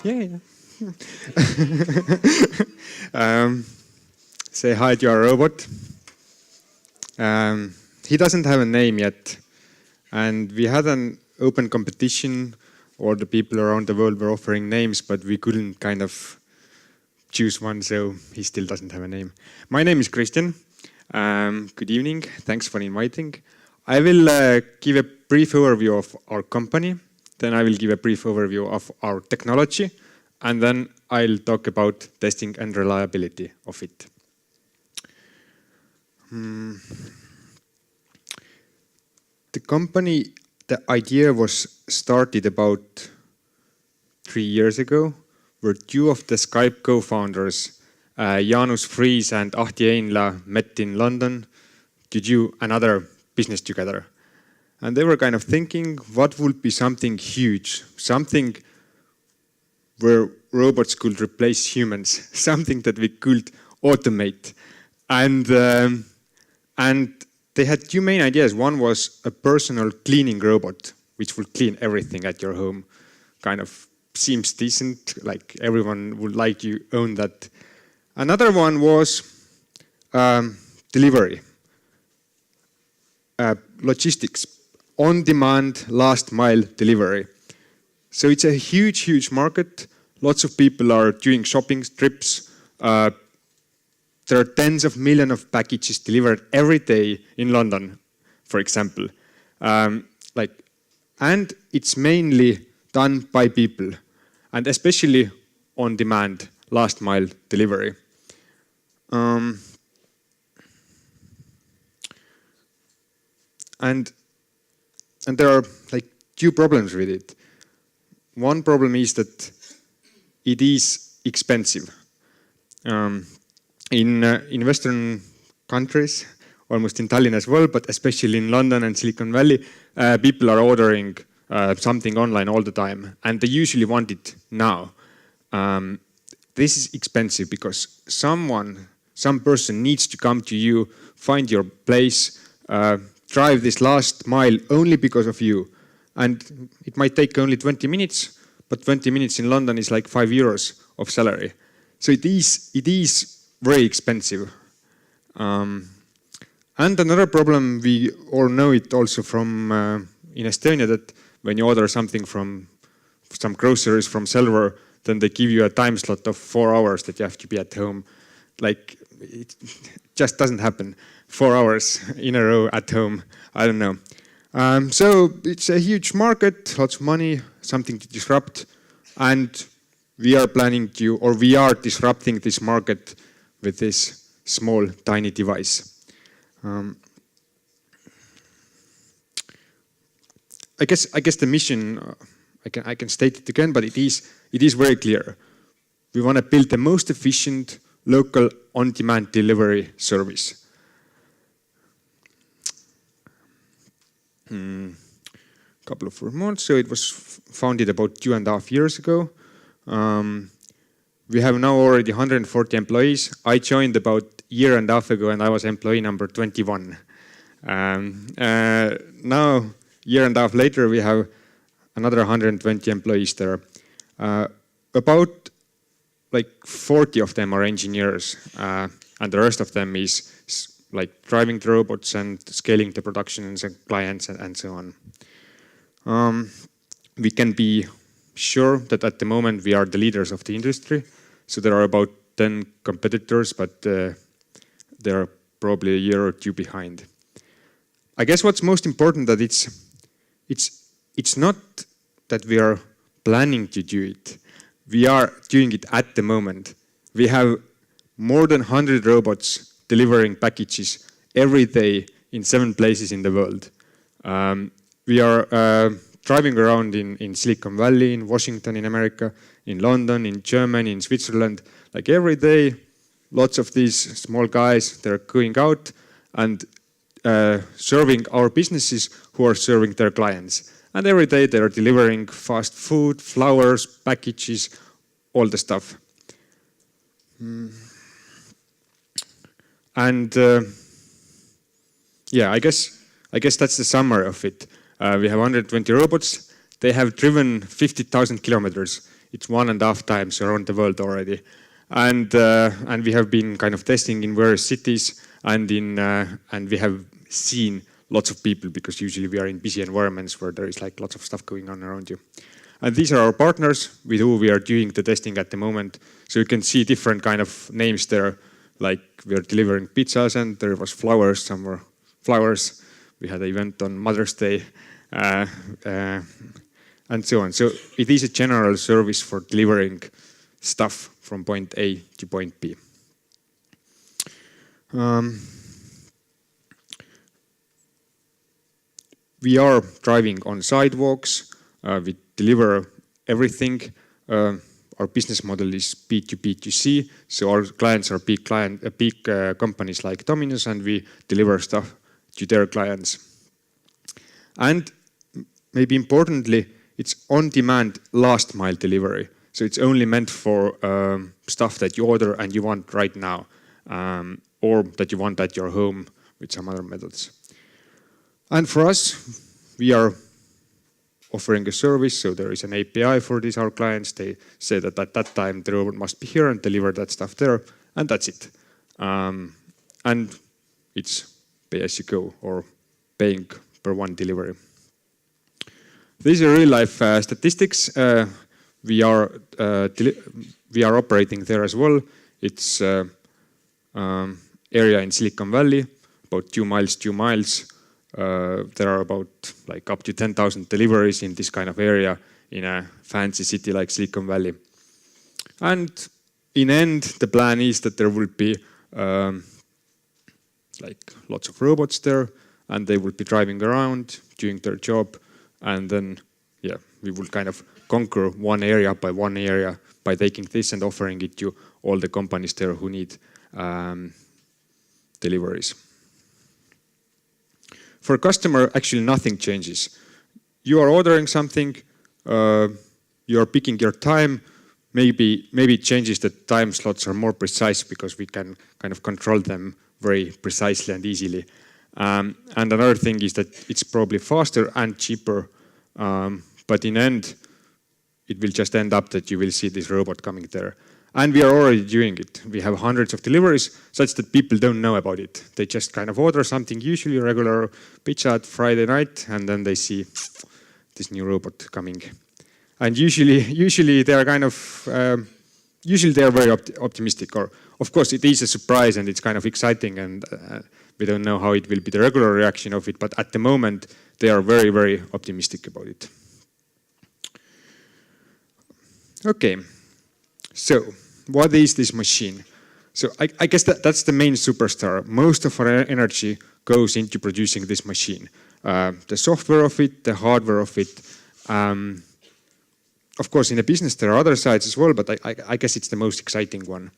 Yeah. Say hi to our robot. He doesn't have a name yet, and we had an open competition. All the people around the world were offering names, but we couldn't kind of choose one, so he still doesn't have a name. My name is Kristjan. Good evening. Thanks for inviting. I will give a brief overview of our company. Then I will give a brief overview of our technology. And then I'll talk about testing and reliability of it. The company, the idea was started about 3 years ago, where two of the Skype co-founders, Jaanus Friis and Ahti Einla, met in London to do another business together. And they were kind of thinking, what would be something huge, something where robots could replace humans, something that we could automate. And they had two main ideas. One was a personal cleaning robot, which would clean everything at your home. Kind of seems decent, like everyone would like to own that. Another one was delivery, logistics, on-demand, last-mile delivery. So it's a huge, huge market. Lots of people are doing shopping trips. There are tens of millions of packages delivered every day in London, for example. And it's mainly done by people, and especially on-demand, last-mile delivery. And there are like two problems with it. One problem is that it is expensive. In Western countries, almost in Tallinn as well, but especially in London and Silicon Valley, people are ordering something online all the time, and they usually want it now. This is expensive because some person needs to come to you, find your place, drive this last mile only because of you. And it might take only 20 minutes, but 20 minutes in London is like €5 of salary. So it is very expensive. And another problem, we all know it also from in Estonia, that when you order something from some groceries from Selver, then they give you a time slot of 4 hours that you have to be at home. Like, it just doesn't happen. 4 hours in a row at home, I don't know. So it's a huge market, lots of money, something to disrupt, and we are planning to, or we are disrupting this market with this small, tiny device. I guess the mission, I can state it again, but it is very clear. We want to build the most efficient local on-demand delivery service. Couple of months, so it was founded about 2.5 years ago. We have now already 140 employees. I joined about a year and a half ago, and I was employee number 21. Now, a year and a half later, we have another 120 employees there. About like 40 of them are engineers, and the rest of them is like driving the robots and scaling the productions and clients and so on. We can be sure that at the moment we are the leaders of the industry. So there are about 10 competitors, but they are probably a year or two behind. I guess what's most important that it's not that we are planning to do it. We are doing it at the moment. We have more than 100 robots delivering packages every day in 7 places in the world. We are driving around in Silicon Valley, in Washington, in America, in London, in Germany, in Switzerland. Like every day, lots of these small guys, they're going out and serving our businesses who are serving their clients. And every day they're delivering fast food, flowers, packages, all the stuff. And yeah, I guess I guess that's the summary of it. We have 120 robots. They have driven 50,000 kilometers. It's 1.5 times around the world already. And we have been kind of testing in various cities, and we have seen lots of people, because usually we are in busy environments where there is like lots of stuff going on around you. And these are our partners with who we are doing the testing at the moment. So you can see different kind of names there, like we are delivering pizzas, and there was flowers, some were flowers. We had an event on Mother's Day, and so on. So it is a general service for delivering stuff from point A to point B. We are driving on sidewalks. We deliver everything. Our business model is B2B2C, so our clients are big companies like Domino's, and we deliver stuff to their clients. And maybe importantly, it's on-demand last-mile delivery. So it's only meant for stuff that you order and you want right now, or that you want at your home with some other methods. And for us, we are offering a service, so there is an API for these, our clients. They say that at that time the robot must be here and deliver that stuff there, and that's it. And it's pay as you go, or paying per one delivery. These are real-life statistics. We are operating there as well. It's area in Silicon Valley, about 2 miles. There are about like up to 10,000 deliveries in this kind of area in a fancy city like Silicon Valley. And in end, the plan is that there will be like lots of robots there, and they will be driving around, doing their job, and then we will kind of conquer one area by taking this and offering it to all the companies there who need deliveries. For a customer, actually nothing changes. You are ordering something, you are picking your time. Maybe it changes that time slots are more precise because we can kind of control them very precisely and easily. And another thing is that it's probably faster and cheaper, but in end, it will just end up that you will see this robot coming there. And we are already doing it. We have hundreds of deliveries such that people don't know about it. They just kind of order something, usually a regular pizza at Friday night, and then they see this new robot coming. And usually they are kind of, usually they are very optimistic. Or of course it is a surprise and it's kind of exciting, and we don't know how it will be the regular reaction of it. But at the moment they are very, very optimistic about it. Okay. So, what is this machine? So, I guess that's the main superstar. Most of our energy goes into producing this machine. The software of it, the hardware of it. Of course, in a business there are other sides as well, but I guess it's the most exciting one.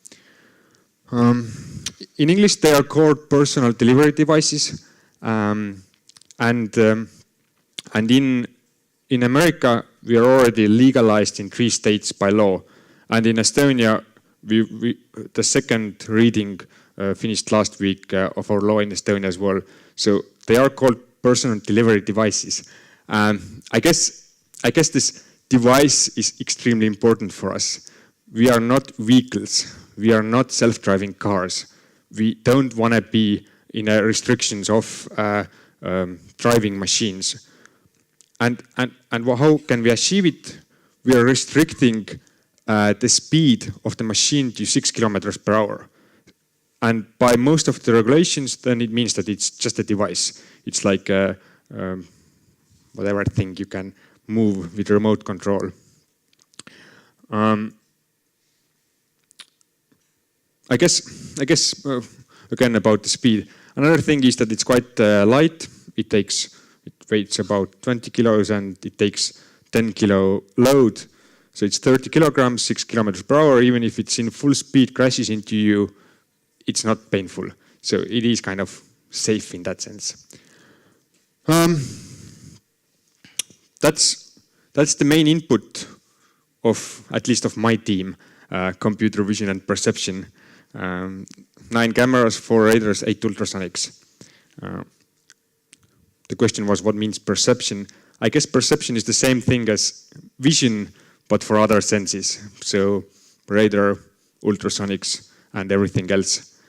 In English, they are called personal delivery devices. And in America, we are already legalized in 3 states by law. And in Estonia, the second reading finished last week of our law in Estonia as well. So they are called personal delivery devices. I guess this device is extremely important for us. We are not vehicles. We are not self-driving cars. We don't want to be in restrictions of driving machines. And how can we achieve it? We are restricting the speed of the machine to 6 kilometers per hour. And by most of the regulations, then it means that it's just a device. It's like whatever thing you can move with remote control. I guess again about the speed. Another thing is that it's quite light. It weighs about 20 kilos and it takes 10 kilo load. So it's 30 kilograms, 6 kilometers per hour. Even if it's in full speed, crashes into you, it's not painful. So it is kind of safe in that sense. That's the main input of, at least of my team, computer vision and perception. 9 cameras, 4 radars, 8 ultrasonics. question was what means perception. I guess perception is the same thing as vision, but for other senses. So radar, ultrasonics, and everything else.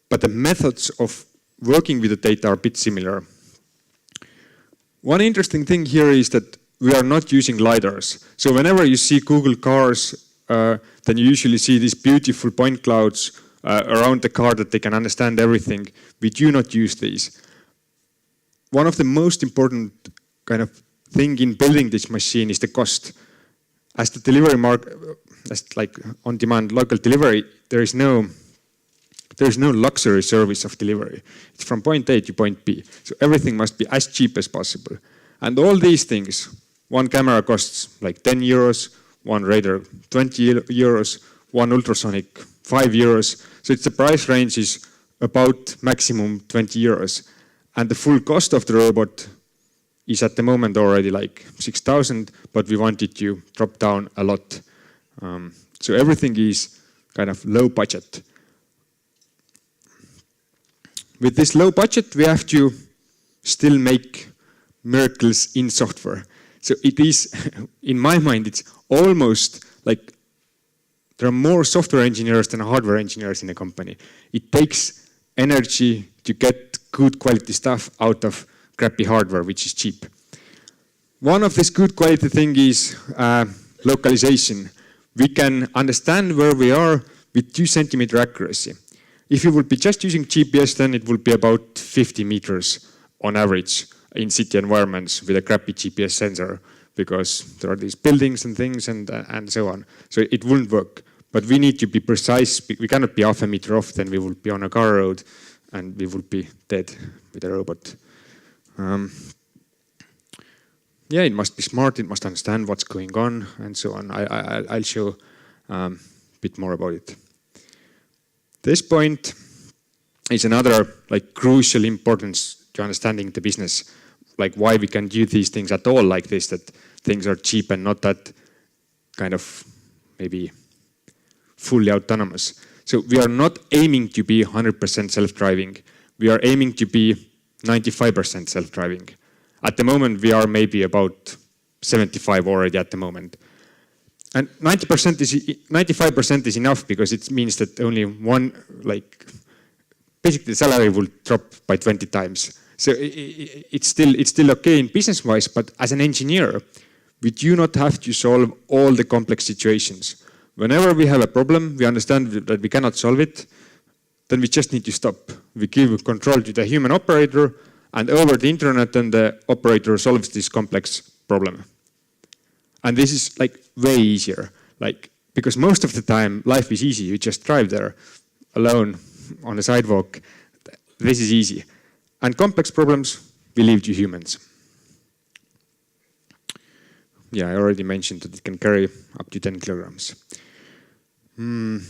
But the methods of working with the data are a bit similar. One interesting thing here is that we are not using LiDARs. So whenever you see Google cars, then you usually see these beautiful point clouds around the car that they can understand everything. We do not use these. One of the most important kind of thing in building this machine is the cost. As the delivery as like on-demand local delivery, there is no luxury service of delivery. It's from point A to point B. So everything must be as cheap as possible. And all these things, one camera costs like 10 euros, one radar 20 euros, one ultrasonic 5 euros. So the price range is about maximum 20 euros. And the full cost of the robot is at the moment already like 6,000, but we wanted to drop down a lot. So everything is kind of low budget. With this low budget, we have to still make miracles in software. So it is, in my mind, it's almost like there are more software engineers than hardware engineers in a company. It takes energy to get good quality stuff out of crappy hardware, which is cheap. One of this good quality thing is localization. We can understand where we are with 2 centimeter accuracy. If you would be just using GPS, then it would be about 50 meters on average in city environments with a crappy GPS sensor, because there are these buildings and things and so on. So it wouldn't work. But we need to be precise. We cannot be half a meter off, then we would be on a car road and we would be dead with a robot. Yeah, it must be smart, it must understand what's going on and so on. I'll show a bit more about it. This point is another like crucial importance to understanding the business, like why we can do these things at all like this, that things are cheap and not that kind of maybe fully autonomous. So we are not aiming to be 100% self-driving. We are aiming to be 95% self-driving. At the moment, we are maybe about 75 already at the moment. And 95% is enough, because it means that only one, like, basically the salary will drop by 20 times. So it's still okay in business-wise, but as an engineer, we do not have to solve all the complex situations. Whenever we have a problem, we understand that we cannot solve it, then we just need to stop. We give control to the human operator, and over the internet, then the operator solves this complex problem. And this is like way easier, like, because most of the time life is easy. You just drive there alone on a sidewalk. This is easy. And complex problems, we leave to humans. Yeah, I already mentioned that it can carry up to 10 kilograms. The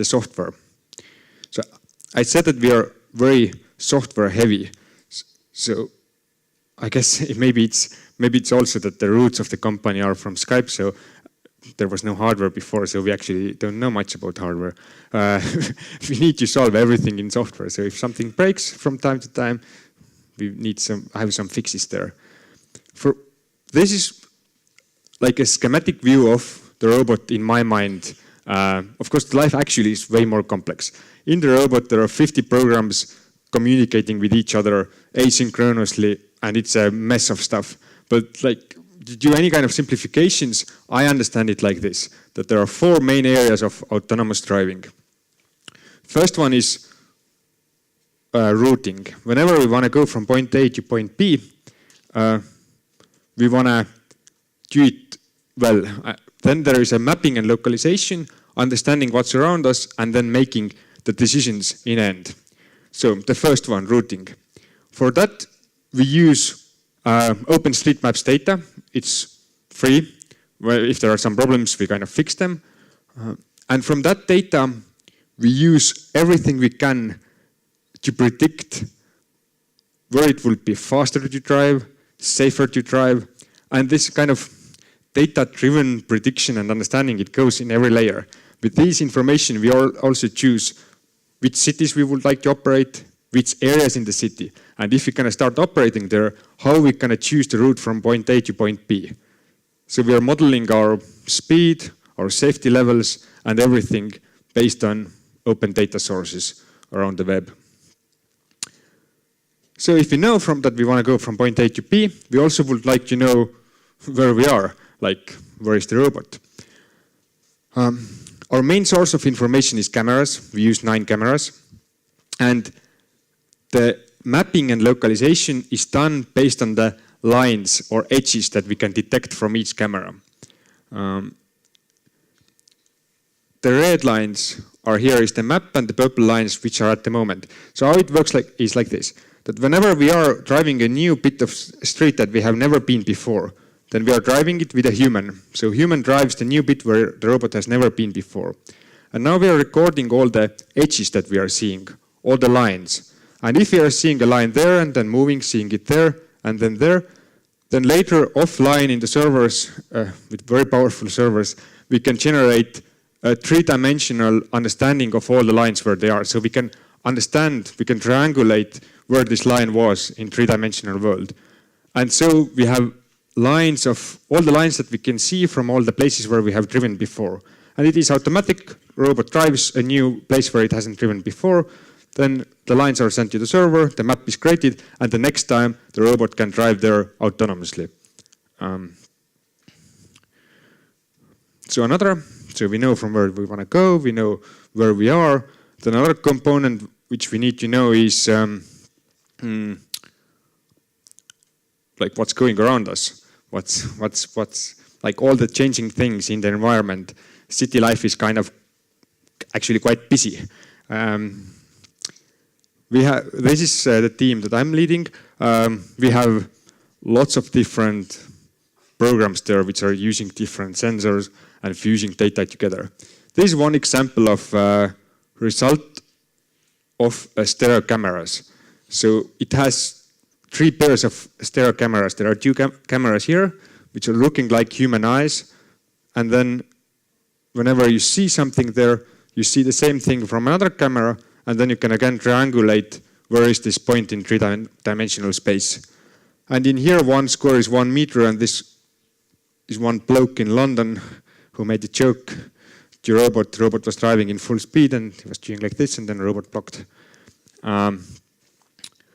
software. So I said that we are very software heavy. So I guess maybe it's also that the roots of the company are from Skype, so there was no hardware before, so we actually don't know much about hardware. We need to solve everything in software. So if something breaks from time to time, we need have some fixes there. This is like a schematic view of the robot in my mind. Of course, life actually is way more complex. In the robot, there are 50 programs communicating with each other asynchronously, and it's a mess of stuff. But like, to do any kind of simplifications, I understand it like this, that there are 4 main areas of autonomous driving. First one is routing. Whenever we want to go from point A to point B, we want to do it well. Then there is a mapping and localization, understanding what's around us, and then making the decisions in end. So the first one, routing. For that, we use OpenStreetMap's data. It's free. Well, if there are some problems, we kind of fix them. And from that data, we use everything we can to predict where it will be faster to drive, safer to drive. And this kind of data-driven prediction and understanding, it goes in every layer. With this information, we also choose which cities we would like to operate, which areas in the city. And if we're going to start operating there, how we're going to choose the route from point A to point B. So we are modeling our speed, our safety levels, and everything based on open data sources around the web. So if we know from that we want to go from point A to B, we also would like to know where we are, like where is the robot. Our main source of information is cameras. We use 9 cameras. And the mapping and localization is done based on the lines or edges that we can detect from each camera. The red lines are here is the map, and the purple lines which are at the moment. So how it works is like this, that whenever we are driving a new bit of street that we have never been before, then we are driving it with a human. So human drives the new bit where the robot has never been before. And now we are recording all the edges that we are seeing, all the lines. And if we are seeing a line there and then moving, seeing it there and then there, then later offline in the servers, with very powerful servers, we can generate a 3-dimensional understanding of all the lines where they are. So we can understand, we can triangulate where this line was in 3-dimensional world. And so we have lines of all the lines that we can see from all the places where we have driven before. And it is automatic. Robot drives a new place where it hasn't driven before. Then the lines are sent to the server, the map is created, and the next time the robot can drive there autonomously. So we know from where we want to go, we know where we are. Then another component which we need to know is like what's going around us, what's like all the changing things in the environment. City life is kind of actually quite busy. This is the team that I'm leading. We have lots of different programs there which are using different sensors and fusing data together. This is one example of result of stereo cameras. So it has 3 pairs of stereo cameras. There are 2 cameras here which are looking like human eyes, and then whenever you see something there, you see the same thing from another camera, and then you can again triangulate where is this point in 3-dimensional space. And in here, one square is 1 meter, and this is one bloke in London who made a joke. The robot was driving in full speed, and he was doing like this, and then the robot blocked.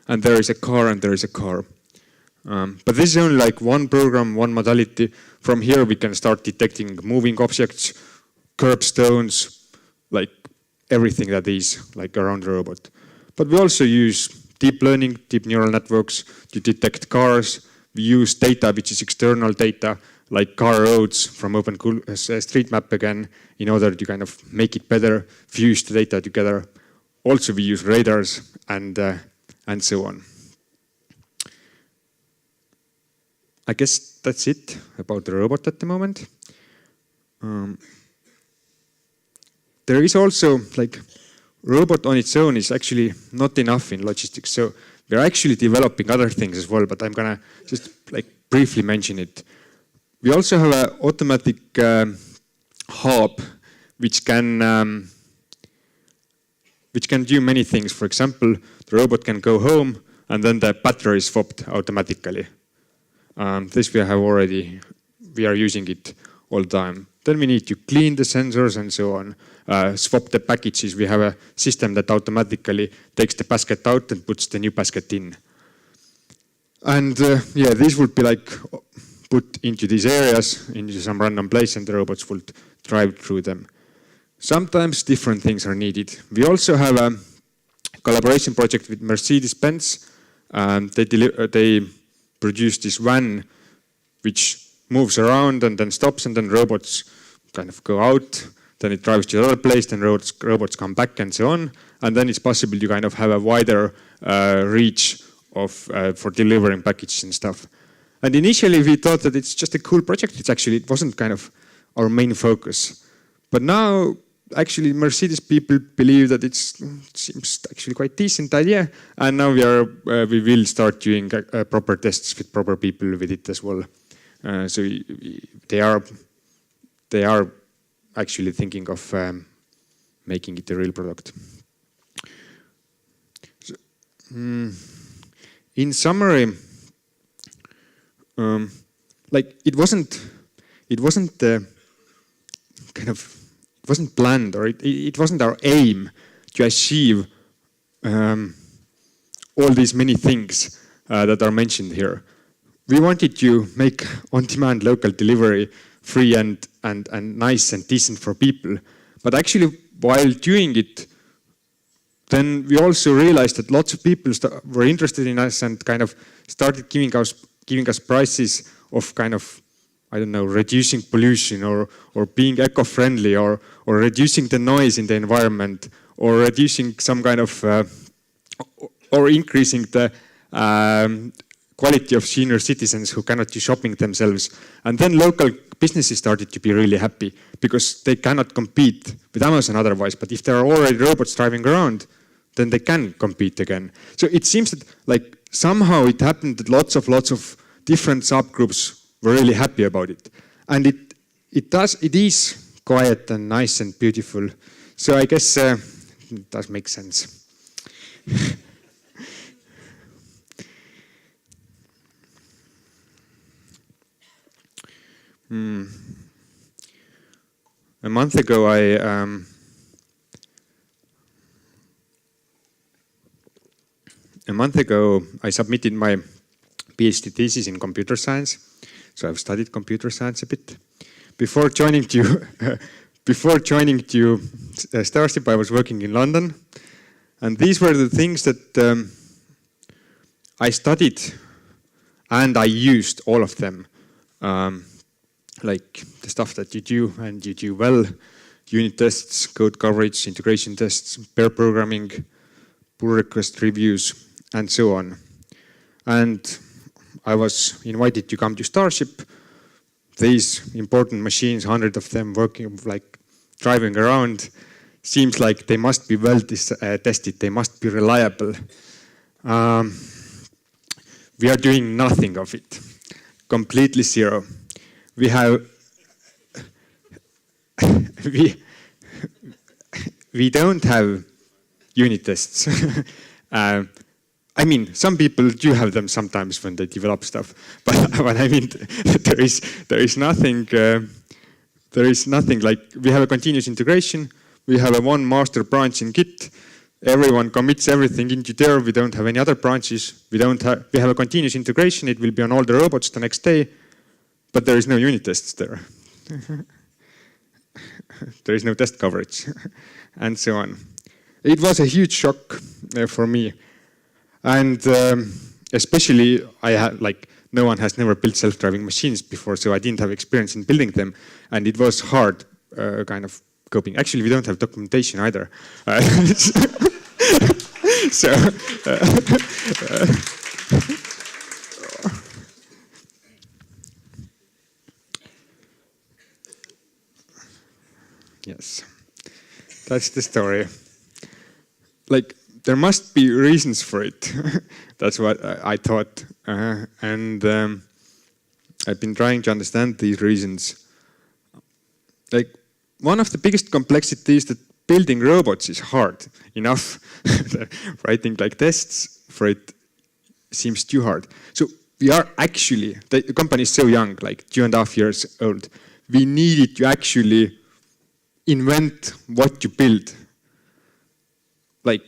And there is a car, and there is a car. But this is only like one program, one modality. From here, we can start detecting moving objects, curbstones, like everything that is like around the robot. But we also use deep learning, deep neural networks to detect cars. We use data which is external data, like car roads from OpenStreetMap again, in order to kind of make it better, fuse the data together. Also, we use radars and so on. I guess that's it about the robot at the moment. There is also, like, robot on its own is actually not enough in logistics. So we're actually developing other things as well, but I'm gonna just like briefly mention it. We also have an automatic hub which can do many things. For example, the robot can go home and then the battery is swapped automatically. This we are using it all the time. Then we need to clean the sensors and so on, swap the packages. We have a system that automatically takes the basket out and puts the new basket in. And yeah, these would be like put into these areas, into some random place, and the robots would drive through them. Sometimes different things are needed. We also have a collaboration project with Mercedes-Benz. They produce this van which moves around and then stops, and then robots kind of go out, then it drives to another place, then robots come back and so on. And then it's possible to kind of have a wider reach of for delivering packages and stuff. And initially we thought that it's just a cool project. It wasn't kind of our main focus. But now actually Mercedes people believe that it seems actually quite decent idea. And now we will start doing proper tests with proper people with it as well. So they are actually thinking of making it a real product. In summary, like it wasn't it wasn't planned, or it wasn't our aim to achieve all these many things that are mentioned here. We wanted to make on-demand local delivery free and nice and decent for people. But actually, while doing it, then we also realized that lots of people were interested in us and kind of started giving us prices of kind of, I don't know, reducing pollution or being eco-friendly or reducing the noise in the environment or reducing some kind of, or increasing the quality of senior citizens who cannot do shopping themselves. And then local businesses started to be really happy because they cannot compete with Amazon otherwise. But if there are already robots driving around, then they can compete again. So it seems that like somehow it happened that lots of different subgroups were really happy about it. And it is quiet and nice and beautiful. So I guess it does make sense. A month ago, I submitted my PhD thesis in computer science. So I've studied computer science a bit. Before joining to Starship, I was working in London, and these were the things that I studied, and I used all of them. Like the stuff that you do and you do well, unit tests, code coverage, integration tests, pair programming, pull request reviews, and so on. And I was invited to come to Starship. These important machines, 100 of them working, like driving around, seems like they must be well tested, they must be reliable. We are doing nothing of it, completely zero. We have, we don't have unit tests. I mean, some people do have them sometimes when they develop stuff, but I mean, there is nothing like, we have a continuous integration, we have a one master branch in Git, everyone commits everything into there, we don't have any other branches, we have a continuous integration, it will be on all the robots the next day, but there is no unit tests there. There is no test coverage, and so on. It was a huge shock for me. And especially, I had, like, no one has never built self-driving machines before, so I didn't have experience in building them. And it was hard kind of coping. Actually, we don't have documentation either. So, yes, that's the story. Like, there must be reasons for it. That's what I thought. And I've been trying to understand these reasons. Like, one of the biggest complexities that building robots is hard enough. Writing like tests for it seems too hard. So we are actually, the company is so young, like 2.5 years old. We needed to actually invent what to build. Like,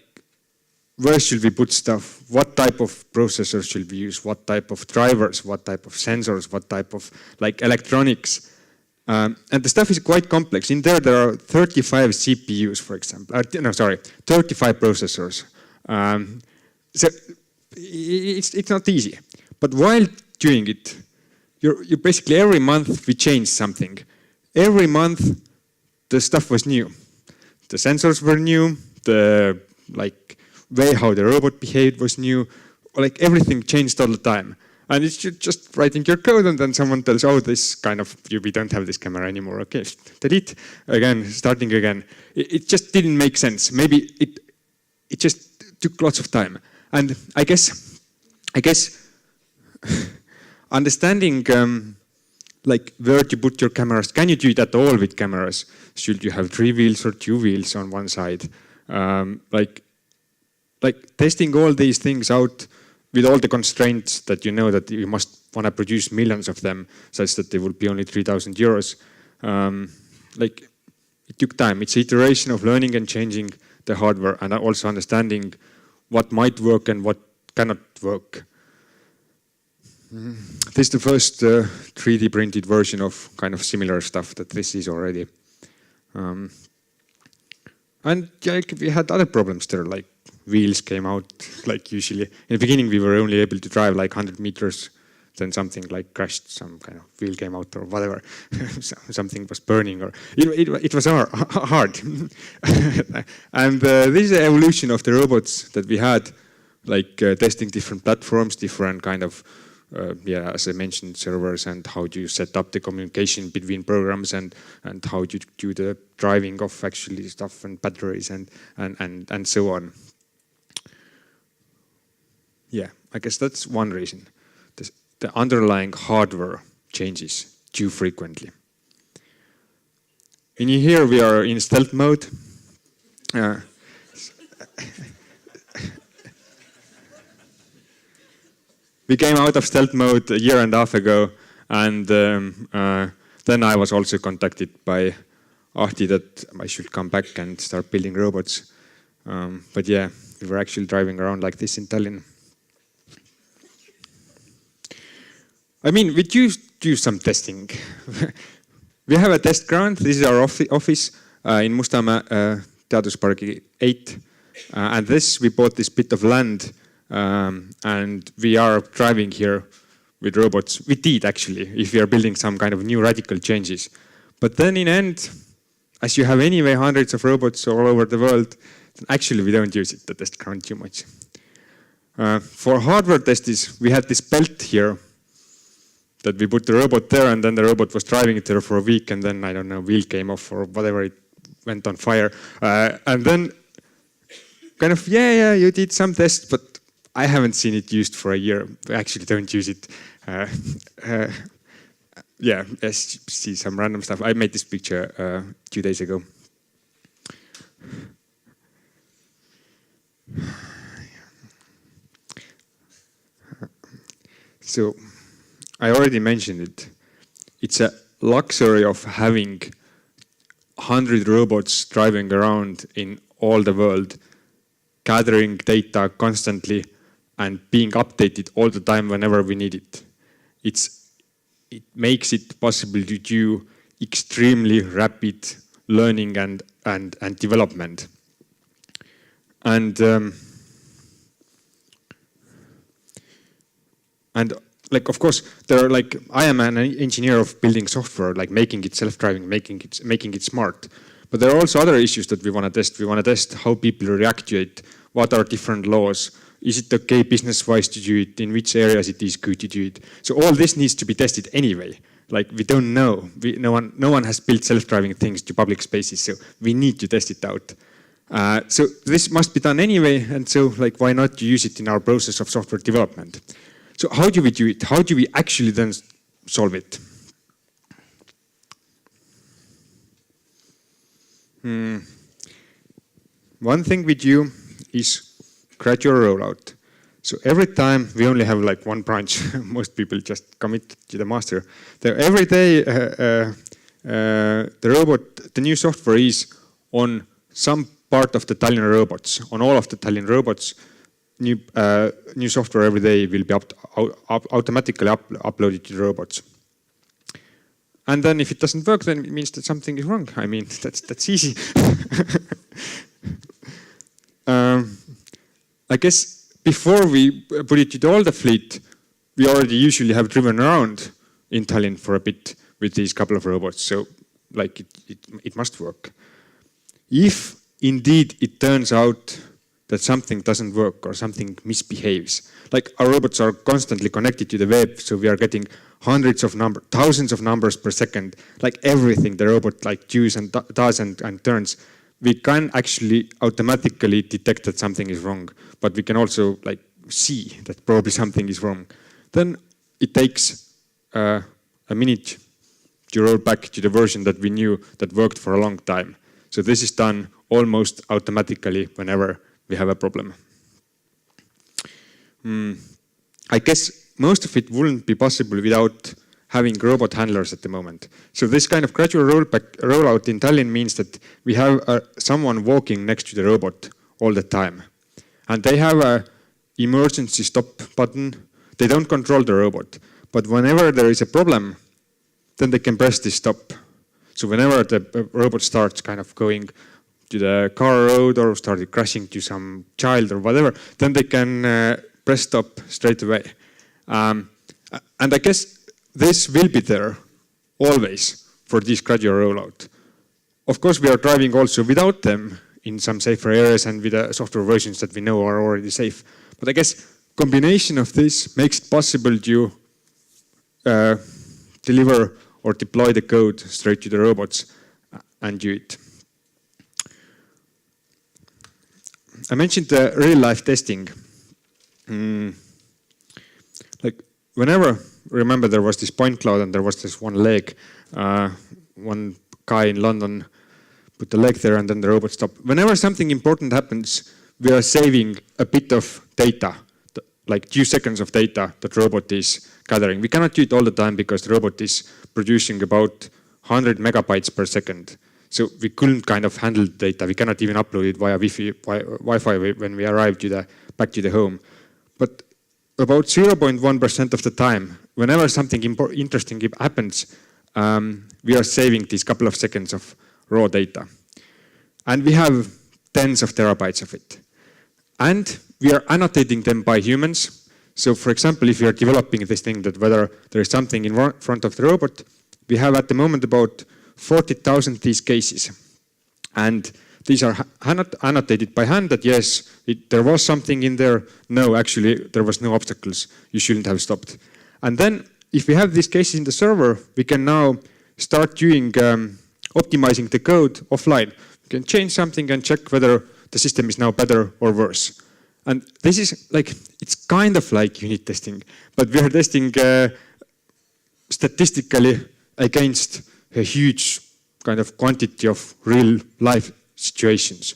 where should we put stuff? What type of processors should we use? What type of drivers? What type of sensors? What type of like electronics? And the stuff is quite complex. In there are 35 CPUs, for example. 35 processors. So it's not easy. But while doing it, you basically every month we change something. Every month the stuff was new. The sensors were new. The way how the robot behaved was new. Like everything changed all the time. And it's just writing your code and then someone tells, oh, this kind of, we don't have this camera anymore. Okay, delete, again, starting again. It just didn't make sense. Maybe it just took lots of time. And I guess understanding like where to put your cameras, can you do it at all with cameras? Should you have 3 wheels or 2 wheels on one side? Like, like testing all these things out with all the constraints that you know that you must want to produce millions of them such that they will be only 3,000 euros. Like it took time. It's an iteration of learning and changing the hardware and also understanding what might work and what cannot work. This is the first 3D printed version of kind of similar stuff that this is already. And like, we had other problems there, like wheels came out, like usually. In the beginning we were only able to drive like 100 meters, then something like crashed, some kind of wheel came out or whatever. Something was burning or it was hard. And this is the evolution of the robots that we had, like testing different platforms, different kind of yeah, as I mentioned, servers and how do you set up the communication between programs and how do you do the driving of actually stuff and batteries and so on. Yeah, I guess that's one reason. The underlying hardware changes too frequently. In here we are in stealth mode. We came out of stealth mode a year and a half ago, and then I was also contacted by Ahti that I should come back and start building robots. But yeah, we were actually driving around like this in Tallinn. I mean, we do some testing. We have a test ground. This is our office in Mustamäe, Teaduspargi 8. And this, we bought this bit of land. And we are driving here with robots. We did actually, if we are building some kind of new radical changes. But then in end, as you have anyway hundreds of robots all over the world, actually we don't use it, the test ground, too much. For hardware tests, we had this belt here that we put the robot there, and then the robot was driving it there for a week, and then, I don't know, wheel came off or whatever, it went on fire. And then kind of, yeah, you did some tests, but I haven't seen it used for a year. I actually don't use it. Yeah, let's see some random stuff. I made this picture 2 days ago. So, I already mentioned it. It's a luxury of having 100 robots driving around in all the world, gathering data constantly, and being updated all the time whenever we need it. It makes it possible to do extremely rapid learning and development. And like, of course, there are like, I am an engineer of building software, like making it self-driving, making it smart. But there are also other issues that we want to test. We want to test how people react to it, what are different laws, is it okay business-wise to do it, in which areas it is good to do it. So all this needs to be tested anyway. Like, we don't know. No one has built self-driving things to public spaces, so we need to test it out. So this must be done anyway, and so like, why not use it in our process of software development? So how do we do it? How do we actually then solve it? One thing we do is gradual rollout. So every time we only have like one branch, most people just commit to the master. So every day the new software is on some part of the Tallinn robots, on all of the Tallinn robots. New software every day will be automatically uploaded to the robots. And then if it doesn't work, then it means that something is wrong. I mean, that's easy. I guess before we put it to all the fleet, we already usually have driven around in Tallinn for a bit with these couple of robots. So like it must work. If indeed it turns out that something doesn't work or something misbehaves, like our robots are constantly connected to the web, so we are getting thousands of numbers per second, like everything the robot like does and turns. We can actually automatically detect that something is wrong, but we can also like see that probably something is wrong. Then it takes a minute to roll back to the version that we knew that worked for a long time. So this is done almost automatically whenever we have a problem. I guess most of it wouldn't be possible without having robot handlers at the moment. So this kind of gradual rollout in Tallinn means that we have someone walking next to the robot all the time. And they have an emergency stop button. They don't control the robot. But whenever there is a problem, then they can press this stop. So whenever the robot starts kind of going to the car road or started crashing to some child or whatever, then they can press stop straight away. And I guess this will be there always for this gradual rollout. Of course, we are driving also without them in some safer areas and with the software versions that we know are already safe. But I guess combination of this makes it possible to deliver or deploy the code straight to the robots and do it. I mentioned the real-life testing. Like whenever, remember there was this point cloud and there was this one leg. One guy in London put the leg there and then the robot stopped. Whenever something important happens, we are saving a bit of data, like 2 seconds of data that robot is gathering. We cannot do it all the time because the robot is producing about 100 megabytes per second. So we couldn't kind of handle the data. We cannot even upload it via Wi-Fi when we arrive back to the home. But about 0.1% of the time, whenever something interesting happens, we are saving these couple of seconds of raw data. And we have tens of terabytes of it. And we are annotating them by humans. So for example, if we are developing this thing that whether there is something in front of the robot, we have at the moment about 40,000 these cases. And these are annotated by hand that yes, there was something in there. No, actually, there was no obstacles. You shouldn't have stopped. And then if we have these cases in the server, we can now start doing optimizing the code offline. We can change something and check whether the system is now better or worse. And this is like, it's kind of like unit testing, but we are testing statistically against a huge kind of quantity of real life situations.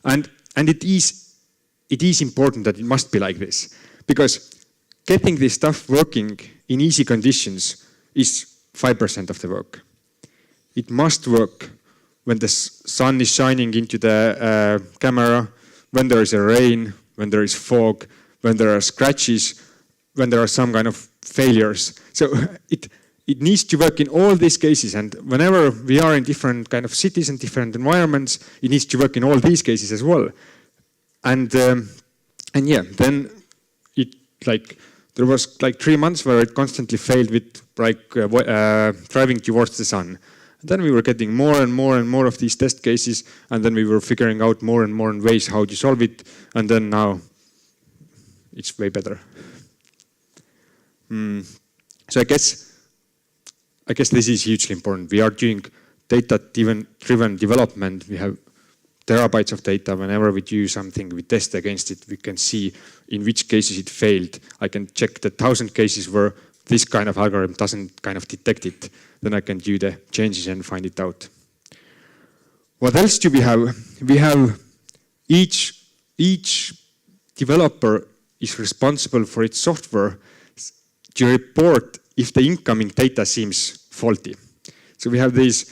And it is important that it must be like this, because getting this stuff working in easy conditions is 5% of the work. It must work when the sun is shining into the camera, when there is a rain, when there is fog, when there are scratches, when there are some kind of failures. So it needs to work in all these cases, and whenever we are in different kind of cities and different environments, it needs to work in all these cases as well. And yeah, then there was like 3 months where it constantly failed with like driving towards the sun. And then we were getting more and more and more of these test cases, and then we were figuring out more and more ways how to solve it, and then now it's way better. So I guess this is hugely important. We are doing data-driven development. We have terabytes of data. Whenever we do something, we test against it. We can see in which cases it failed. I can check the 1,000 cases where this kind of algorithm doesn't kind of detect it. Then I can do the changes and find it out. What else do we have? We have each developer is responsible for its software to report if the incoming data seems faulty. So we have these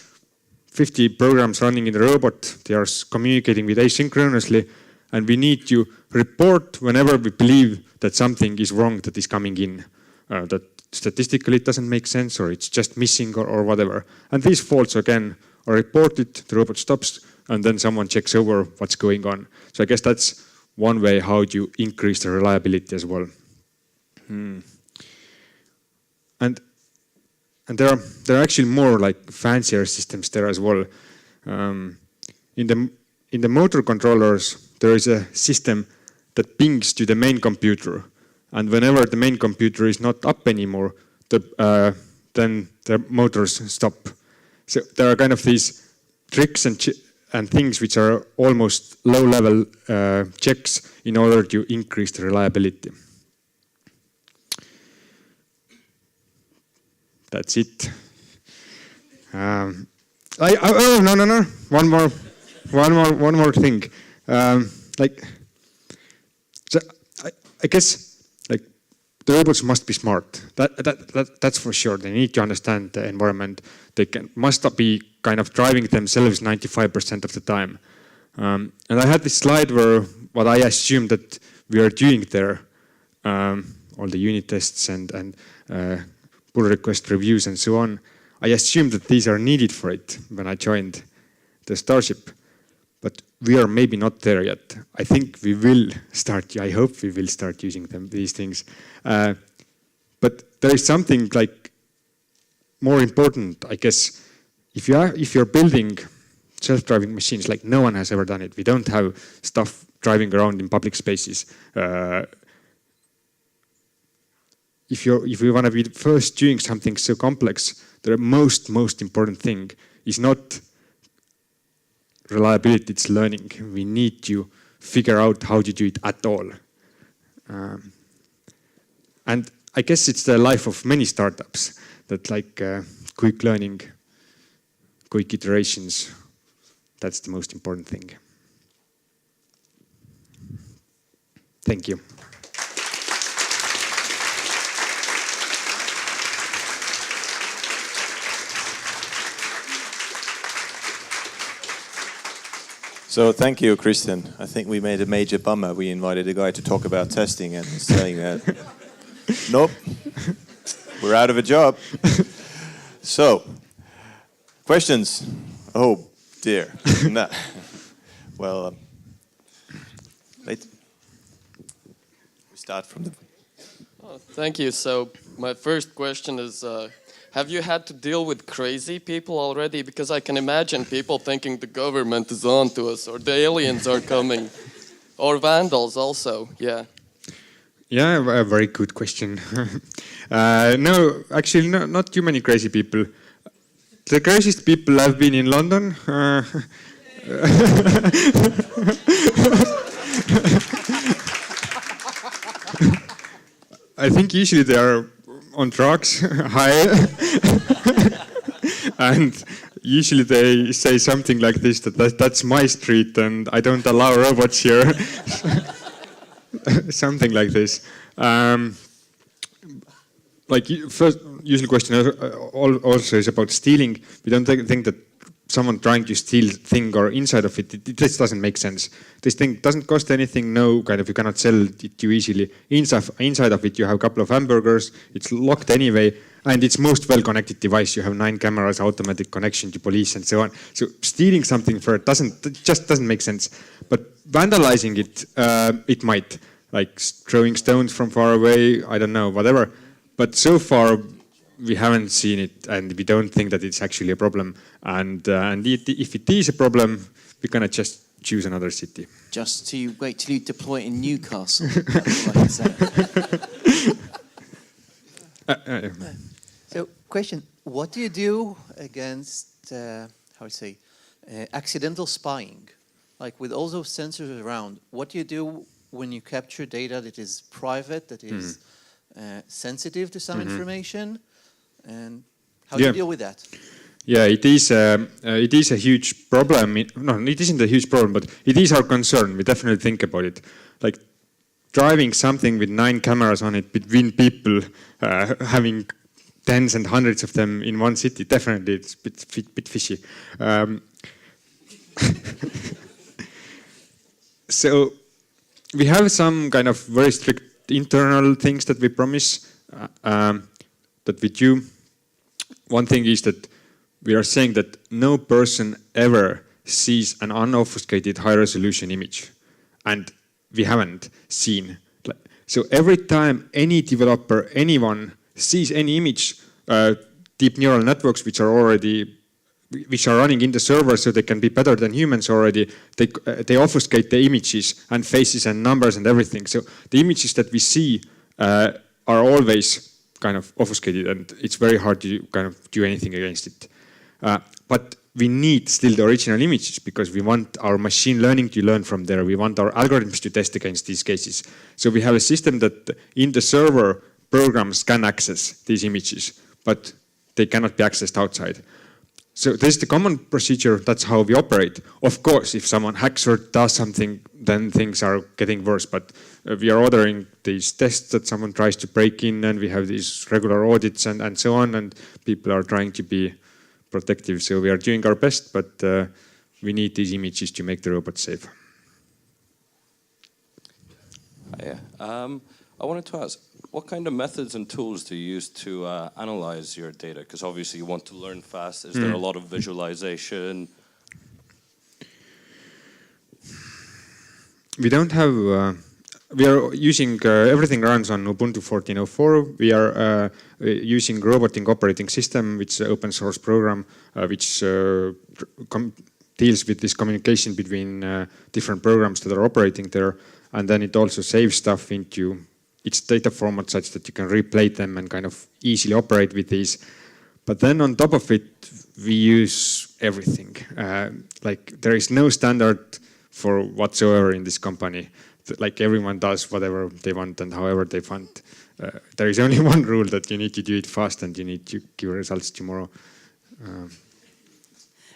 50 programs running in the robot. They are communicating with asynchronously, and we need to report whenever we believe that something is wrong that is coming in, that statistically it doesn't make sense or it's just missing or whatever. And these faults again are reported, the robot stops, and then someone checks over what's going on. So I guess that's one way how to increase the reliability as well. And there are actually more like fancier systems there as well. In the motor controllers, there is a system that pings to the main computer, and whenever the main computer is not up anymore, then the motors stop. So there are kind of these tricks and things which are almost low-level checks in order to increase the reliability. That's it. Oh no! One more thing. I guess the robots must be smart. That's for sure. They need to understand the environment. They must be kind of driving themselves 95% of the time. And I had this slide where what I assumed that we are doing there, all the unit tests and pull request reviews and so on. I assumed that these are needed for it when I joined the Starship. But we are maybe not there yet. I think we will start, I hope we will start using these things. But there is something like more important, I guess. If you're building self-driving machines, like no one has ever done it. We don't have stuff driving around in public spaces. If we want to be first doing something so complex, the most important thing is not reliability, it's learning. We need to figure out how to do it at all. And I guess it's the life of many startups that like quick learning, quick iterations, that's the most important thing. Thank you. So thank you, Kristjan. I think we made a major bummer. We invited a guy to talk about testing and he's saying that, nope, we're out of a job. So, questions? Oh dear. No. Well, we start from the... Oh, thank you. So my first question is, have you had to deal with crazy people already? Because I can imagine people thinking the government is on to us, or the aliens are coming, or vandals also, yeah. Yeah, a very good question. No, actually not too many crazy people. The craziest people have been in London. I think usually they are on drugs, high, and usually they say something like this, that's my street and I don't allow robots here. Something like this. Like first, usual question also is about stealing. We don't think that someone trying to steal thing or inside of it just doesn't make sense. This thing doesn't cost anything, no, kind of you cannot sell it too easily. Inside of it you have a couple of hamburgers, it's locked anyway, and it's most well-connected device. You have 9 cameras, automatic connection to police and so on. So stealing something for it just doesn't make sense. But vandalizing it, it might, like throwing stones from far away, I don't know, whatever. But so far, we haven't seen it, and we don't think that it's actually a problem. And if it is a problem, we're gonna just choose another city. Just to wait till you deploy it in Newcastle. That's what I say. So, question: what do you do against accidental spying? Like with all those sensors around, what do you do when you capture data that is private, that is sensitive to some information? And how do you deal with that? Yeah, it is a huge problem. No, it isn't a huge problem, but it is our concern. We definitely think about it. Like driving something with 9 cameras on it between people, having tens and hundreds of them in one city, definitely it's a bit fishy. So we have some kind of very strict internal things that we promise that we do. One thing is that we are saying that no person ever sees an unobfuscated high-resolution image, and we haven't seen. So every time any developer, anyone sees any image, deep neural networks which are running in the server, so they can be better than humans already, they obfuscate the images and faces and numbers and everything. So the images that we see are always kind of obfuscated, and it's very hard to kind of do anything against it. But we need still the original images because we want our machine learning to learn from there. We want our algorithms to test against these cases. So we have a system that in the server programs can access these images, but they cannot be accessed outside. So this is the common procedure, that's how we operate. Of course, if someone hacks or does something, then things are getting worse, but we are ordering these tests that someone tries to break in, and we have these regular audits and so on, and people are trying to be protective. So we are doing our best, but we need these images to make the robot safe. Yeah. I wanted to ask, what kind of methods and tools do you use to analyze your data? Because obviously you want to learn fast. Is there a lot of visualization? We don't have, we are using, everything runs on Ubuntu 14.04. We are using Roboting Operating System, which is an open source program, which deals with this communication between different programs that are operating there. And then it also saves stuff into its data format such that you can replay them and kind of easily operate with these. But then on top of it, we use everything. Like there is no standard for whatsoever in this company. Like everyone does whatever they want and however they want. There is only one rule, that you need to do it fast and you need to give results tomorrow.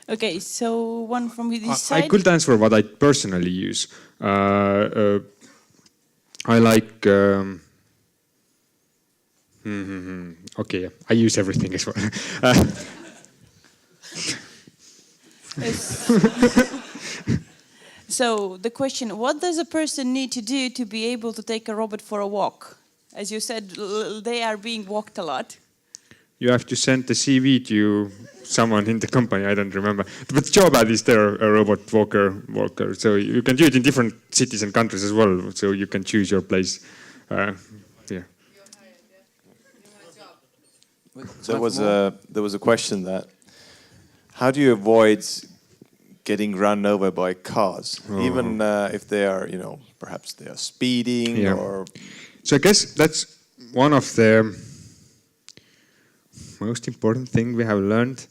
Okay, so one from this side. I could answer what I personally use. I like, okay, I use everything as well. So the question, what does a person need to do to be able to take a robot for a walk? As you said, they are being walked a lot. You have to send the CV to someone in the company, I don't remember. But the job ad is there, a robot walker. So you can do it in different cities and countries as well. So you can choose your place. Yeah. So there was a question that, how do you avoid getting run over by cars, even if they are, perhaps they are speeding or... So I guess that's one of the most important thing we have learned.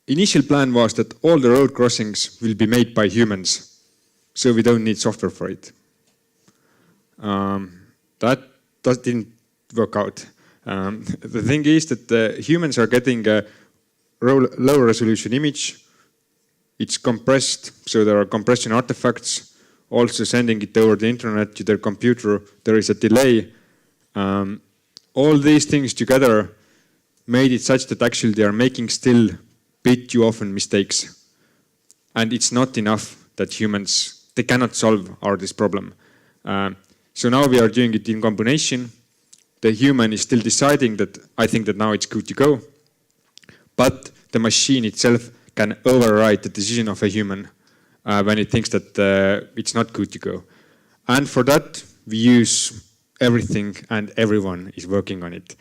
Initial plan was that all the road crossings will be made by humans, so we don't need software for it. That didn't work out. The thing is that the humans are getting a low resolution image. It's compressed, so there are compression artifacts. Also sending it over the internet to their computer, there is a delay. All these things together made it such that actually they are making still bit too often mistakes. And it's not enough that humans, they cannot solve this problem. So now we are doing it in combination. The human is still deciding that I think that now it's good to go. But the machine itself can override the decision of a human when it thinks that it's not good to go. And for that, we use everything and everyone is working on it.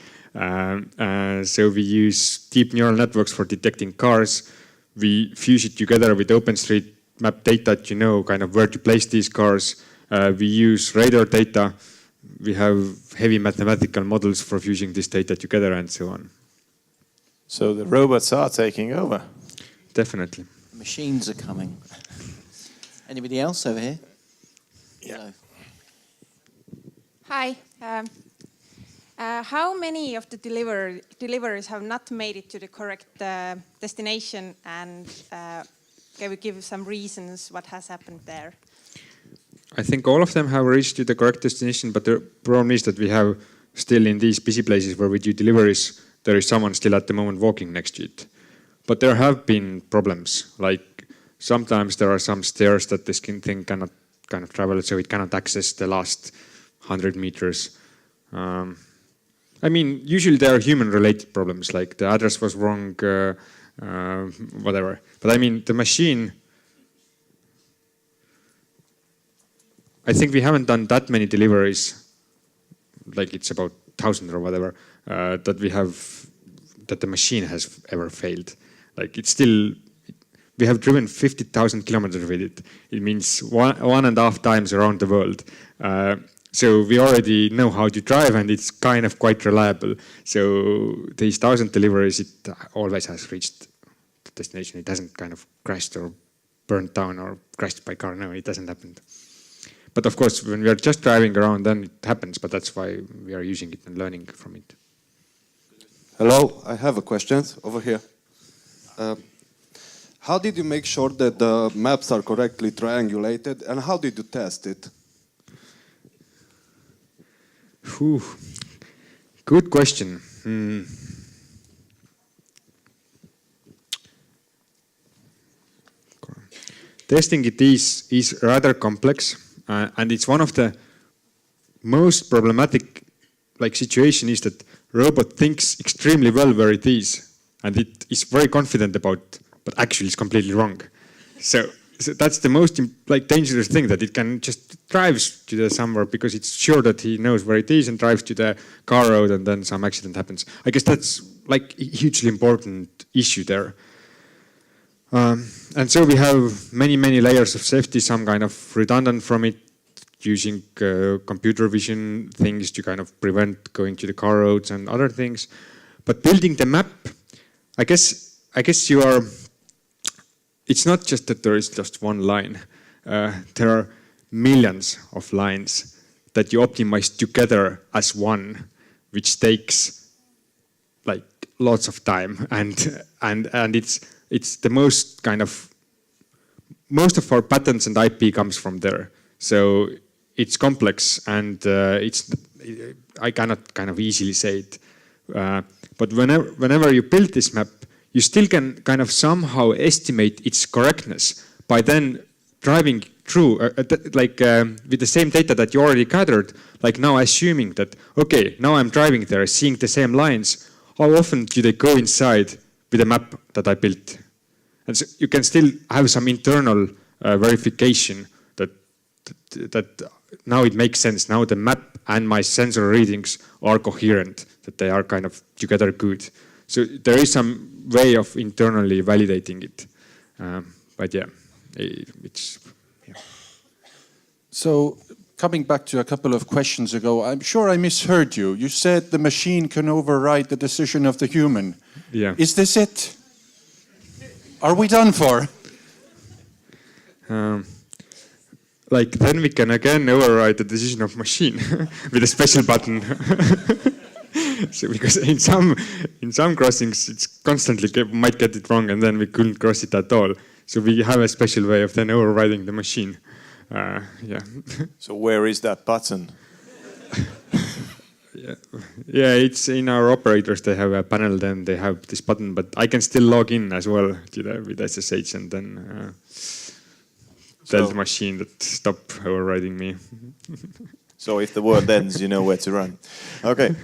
So we use deep neural networks for detecting cars. We fuse it together with OpenStreetMap data to know kind of where to place these cars. We use radar data. We have heavy mathematical models for fusing this data together and so on. So the robots are taking over. Definitely. Machines are coming. Anybody else over here? Yeah. Hi. How many of the deliverers have not made it to the correct destination, and can we give some reasons what has happened there? I think all of them have reached to the correct destination, but the problem is that we have still in these busy places where we do deliveries, there is someone still at the moment walking next to it. But there have been problems, like sometimes there are some stairs that this thing cannot kind of travel, so it cannot access the last 100 meters. I mean, usually there are human-related problems, like the address was wrong, whatever. But I mean, the machine, I think we haven't done that many deliveries, like it's about 1,000 or whatever, that the machine has ever failed. Like it's still, we have driven 50,000 kilometers with it. It means 1.5 times around the world. So we already know how to drive and it's kind of quite reliable. So these 1,000 deliveries, it always has reached the destination. It hasn't kind of crashed or burned down or crashed by car. No, it hasn't happened. But of course, when we are just driving around, then it happens. But that's why we are using it and learning from it. Hello, I have a question over here. How did you make sure that the maps are correctly triangulated, and how did you test it? Whew. Good question. Testing it is rather complex, and it's one of the most problematic situation is that robot thinks extremely well where it is, and it is very confident about, but actually it's completely wrong. So that's the most dangerous thing, that it can just drives to the somewhere because it's sure that he knows where it is and drives to the car road, and then some accident happens. I guess that's a hugely important issue there. And so we have many layers of safety, some kind of redundant from it, using computer vision things to kind of prevent going to the car roads and other things. But building the map, I guess you are. It's not just that there is just one line. There are millions of lines that you optimize together as one, which takes lots of time, and it's the most of our patents and IP comes from there. So it's complex, and I cannot kind of easily say it. But whenever you build this map, you still can kind of somehow estimate its correctness by then driving through, with the same data that you already gathered, now assuming that, okay, now I'm driving there, seeing the same lines, how often do they go inside with the map that I built? And so you can still have some internal verification that now it makes sense. Now the map and my sensor readings are coherent, that they are kind of together good. So there is some way of internally validating it. But yeah, So coming back to a couple of questions ago, I'm sure I misheard you. You said the machine can override the decision of the human. Yeah. Is this it? Are we done for? Then we can again override the decision of machine with a special button. So because in some crossings it's constantly might get it wrong, and then we couldn't cross it at all. So we have a special way of then overriding the machine. Yeah. So where is that button? Yeah, it's in our operators. They have a panel, then they have this button, but I can still log in as well with SSH, and then tell the machine that stop overriding me. So if the world ends, you know where to run. Okay.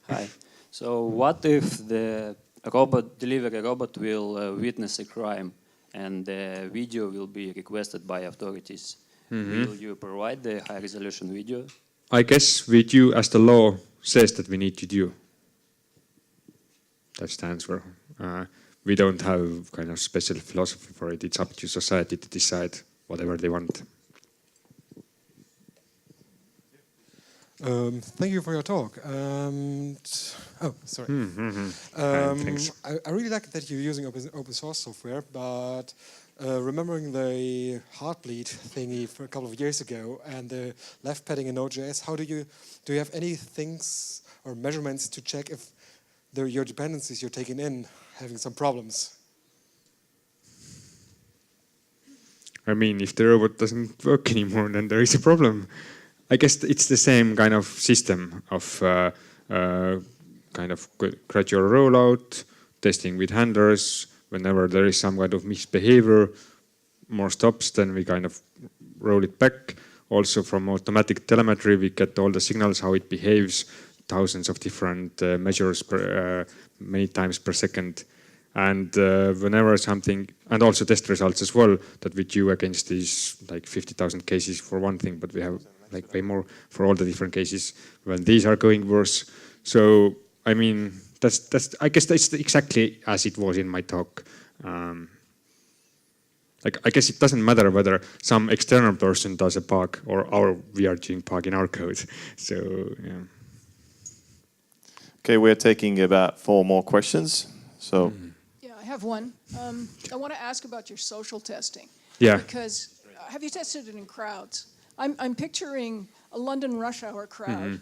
Hi. So what if the delivery robot will witness a crime and the video will be requested by authorities? Will you provide the high resolution video? I guess we do as the law says that we need to do. That's the answer. We don't have kind of special philosophy for it. It's up to society to decide whatever they want. Thank you for your talk. Sorry. Thanks. I really like that you're using open source software, but remembering the Heartbleed thingy for a couple of years ago and the left padding in Node.js, do you have any things or measurements to check if your dependencies you're taking in having some problems? I mean, if the robot doesn't work anymore, then there is a problem. I guess it's the same kind of system of kind of gradual rollout, testing with handlers. Whenever there is some kind of misbehavior, more stops, then we kind of roll it back. Also from automatic telemetry, we get all the signals, how it behaves, thousands of different measures many times per second. And whenever something, and also test results as well, that we do against these 50,000 cases for one thing, but we have way more for all the different cases when these are going worse. So I mean, I guess that's exactly as it was in my talk. I guess it doesn't matter whether some external person does a bug or we are doing bug in our code. So yeah. Okay, we're taking about 4 more questions. So. Yeah, I have one. I want to ask about your social testing. Yeah. Because have you tested it in crowds? I'm picturing a London rush hour crowd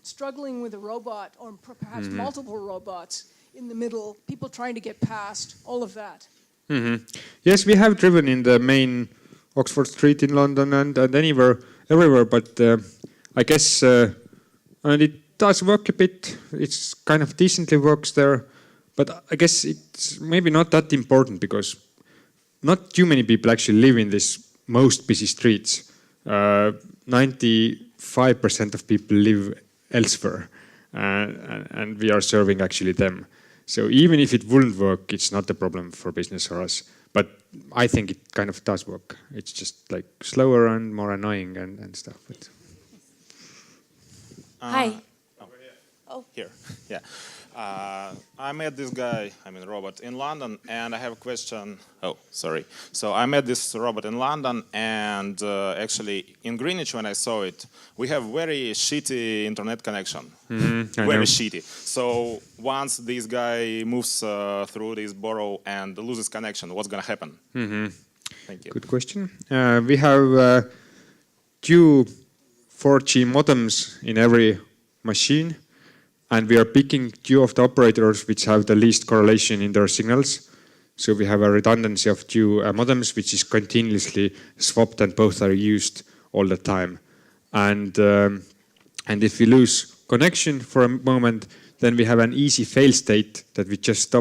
struggling with a robot or perhaps multiple robots in the middle, people trying to get past, all of that. Yes, we have driven in the main Oxford Street in London and everywhere, but I guess and it does work a bit. It's kind of decently works there, but I guess it's maybe not that important because not too many people actually live in these most busy streets. 95% of people live elsewhere, and we are serving actually them. So even if it wouldn't work, it's not a problem for business or us. But I think it kind of does work. It's just like slower and more annoying and stuff. But Hi. Here, yeah. I met this guy, robot, in London, and I have a question. Oh, sorry. So I met this robot in London, and actually in Greenwich, when I saw it, we have very shitty internet connection. Very shitty. So once this guy moves through this borough and loses connection, what's going to happen? Thank you. Good question. We have 2 4G modems in every machine. And we are picking 2 of the operators which have the least correlation in their signals. So we have a redundancy of 2 modems which is continuously swapped and both are used all the time. And if we lose connection for a moment, then we have an easy fail state that we just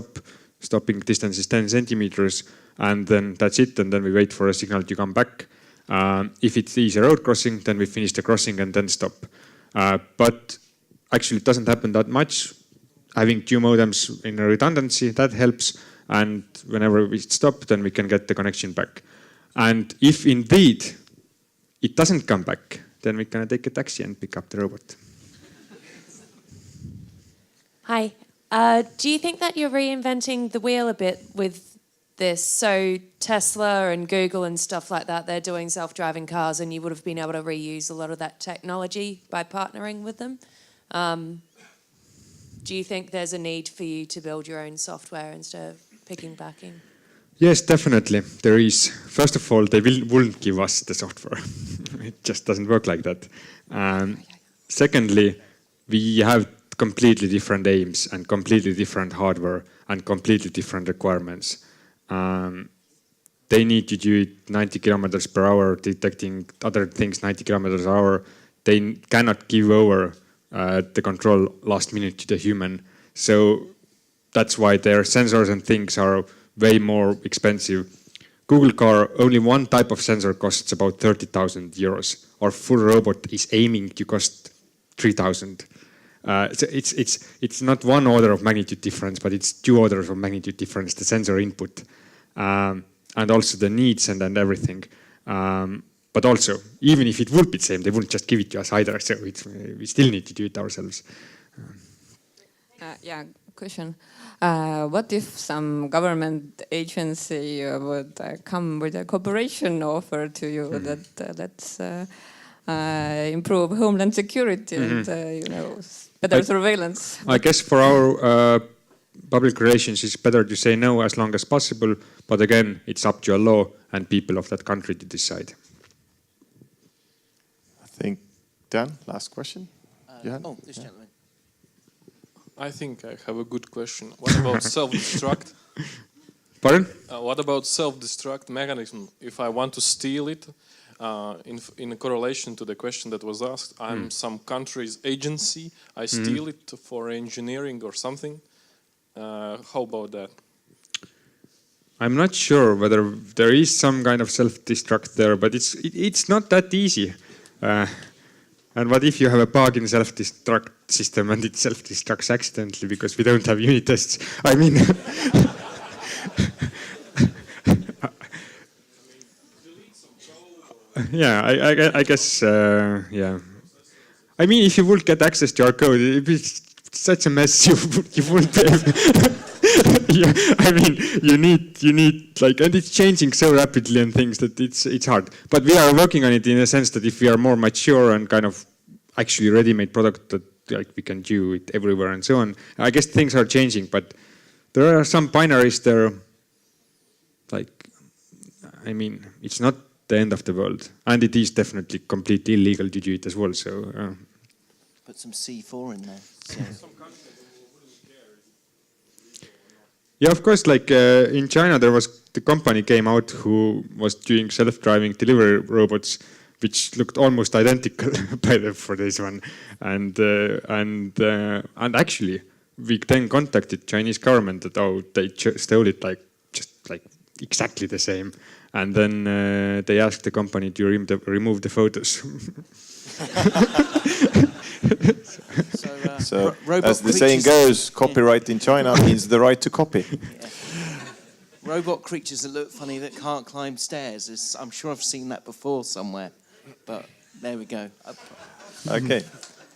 stopping distance is 10 centimeters, and then that's it, and then we wait for a signal to come back. If it is a road crossing, then we finish the crossing and then stop. But actually, it doesn't happen that much. Having 2 modems in a redundancy, that helps. And whenever we stop, then we can get the connection back. And if indeed it doesn't come back, then we can take a taxi and pick up the robot. Hi. Do you think that you're reinventing the wheel a bit with this? So Tesla and Google and stuff like that, they're doing self-driving cars, and you would have been able to reuse a lot of that technology by partnering with them. Do you think there's a need for you to build your own software instead of piggybacking? Yes, definitely. There is. First of all, they wouldn't give us the software. It just doesn't work like that. Secondly, we have completely different aims and completely different hardware and completely different requirements. They need to do it 90 kilometers per hour, detecting other things 90 kilometers per hour. They cannot give over the control last minute to the human. So that's why their sensors and things are way more expensive. Google car, only one type of sensor costs about 30,000 euros. Our full robot is aiming to cost 3,000. So it's not one order of magnitude difference, but it's 2 orders of magnitude difference, the sensor input, and also the needs and everything. But also, even if it would be the same, they wouldn't just give it to us either. So we still need to do it ourselves. Yeah, question. What if some government agency would come with a cooperation offer to you that let's improve homeland security and better surveillance? I guess for our public relations, it's better to say no as long as possible. But again, it's up to a law and people of that country to decide. I think, Dan, last question? Oh, this gentleman. I think I have a good question. What about self-destruct? Pardon? What about self-destruct mechanism? If I want to steal it, in correlation to the question that was asked, I'm some country's agency, I steal it for engineering or something. How about that? I'm not sure whether there is some kind of self-destruct there, but it's not that easy. And what if you have a bug in self-destruct system and it self-destructs accidentally because we don't have unit tests? I mean, yeah, I guess, yeah. I mean, if you would get access to our code, it'd be such a mess. You wouldn't be able. Yeah, I mean, you need like, and it's changing so rapidly and things that it's hard. But we are working on it in a sense that if we are more mature and kind of actually ready-made product that like we can do it everywhere and so on, I guess things are changing. But there are some binaries there. Like, I mean, it's not the end of the world, and it is definitely completely illegal to do it as well. So. Put some C4 in there. So. Yeah, of course. Like in China, there was the company came out who was doing self-driving delivery robots, which looked almost identical for this one, and actually we then contacted Chinese government that they stole it just exactly the same, and then they asked the company to remove the photos. So as the saying goes, copyright in China means the right to copy. Robot creatures that look funny that can't climb stairs. I'm sure I've seen that before somewhere, but there we go. Okay.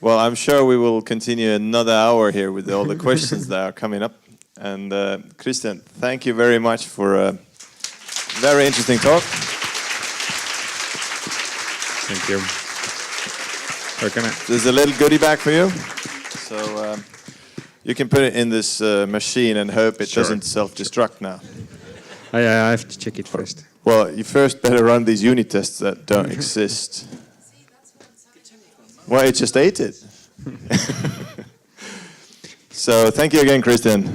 Well, I'm sure we will continue another hour here with all the questions that are coming up. And Kristjan, thank you very much for a very interesting talk. Thank you. There's a little goodie bag for you. So you can put it in this machine and hope it doesn't self-destruct now. I have to check it first. Well, you first better run these unit tests that don't exist. Well, it just ate it. So thank you again, Kristjan.